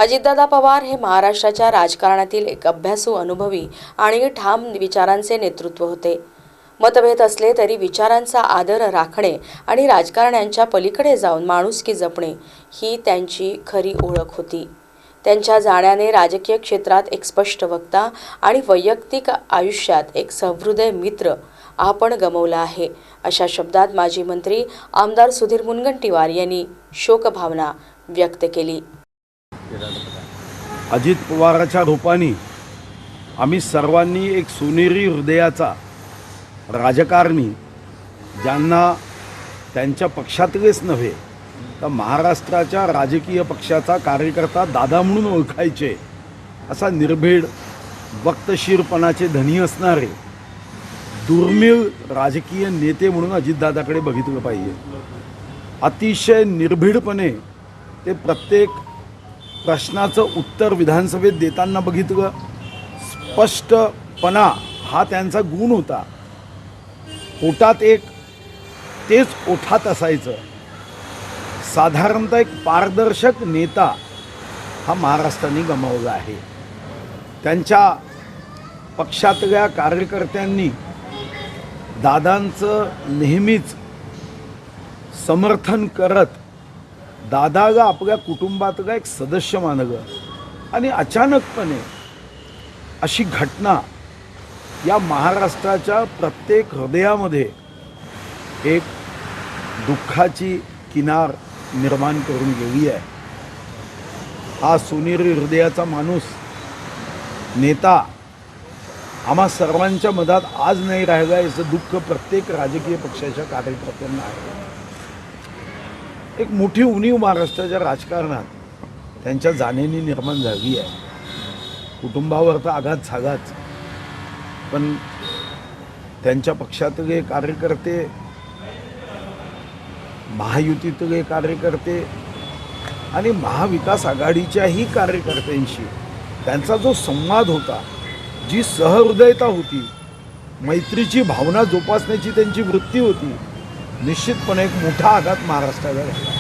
अजितदादा पवार हे महाराष्ट्राच्या राजकारणातील एक अभ्यासू, अनुभवी आणि ठाम विचारांचे नेतृत्व होते। मतभेद असले तरी विचारांचा आदर राखणे आणि राजकारण्यांच्या पलीकडे जाऊन माणुसकी जपणे ही त्यांची खरी ओळख होती। त्यांच्या जाण्याने राजकीय क्षेत्रात एक स्पष्ट वक्ता आणि वैयक्तिक आयुष्यात एक सहृदय मित्र आपण गमावला आहे, अशा शब्दात माजी मंत्री आमदार सुधीर मुनगंटीवार यांनी शोकभावना व्यक्त केली। अजित पवारांच्या रूपाने आम्ही सर्वांनी एक सोनेरी हृदयाचा राजकारणी, ज्यांना त्यांच्या पक्षातलेच नव्हे तर महाराष्ट्राच्या राजकीय पक्षाचा कार्यकर्ता दादा म्हणून ओळखायचे, असा निर्भीड वक्तशीरपणाचे धनी असणारे दुर्मिळ राजकीय नेते म्हणून अजितदादाकडे बघितलं पाहिजे। अतिशय निर्भीडपणे ते प्रत्येक प्रश्नाचं उत्तर विधानसभेत देताना बघितलं। स्पष्टपणा हा त्यांचा गुण होता। ओठात एक तेच ओठात असायचं। साधारणतः एक पारदर्शक नेता हा महाराष्ट्राने गमावला आहे। त्यांच्या पक्षातल्या कार्यकर्त्यांनी दादांचं नेहमीच समर्थन करत दादाला आपल्या कुटुंबातला एक सदस्य मानलं आणि अचानकपणे अशी घटना या महाराष्ट्राच्या प्रत्येक हृदयामध्ये एक दुःखाची किनार निर्माण करून गेली आहे। हा सोनेरी हृदयाचा माणूस, नेता आम्हा सर्वांच्या मधात आज नाही राहिला, याचं दुःख प्रत्येक राजकीय पक्षाच्या कार्यकर्त्यांना आहे। एक मोठी उणीव महाराष्ट्राच्या राजकारणात त्यांच्या जाण्याने निर्माण झाली आहे। कुटुंबावर तर आघात झालाच, पण त्यांच्या पक्षातले कार्यकर्ते, महायुतीतले कार्यकर्ते आणि महाविकास आघाडीच्याही कार्यकर्त्यांशी त्यांचा जो संवाद होता, जी सहृदयता होती, मैत्रीची भावना जोपासण्याची त्यांची वृत्ती होती, निश्चितपणे एक मोठा आघात महाराष्ट्राला झाला।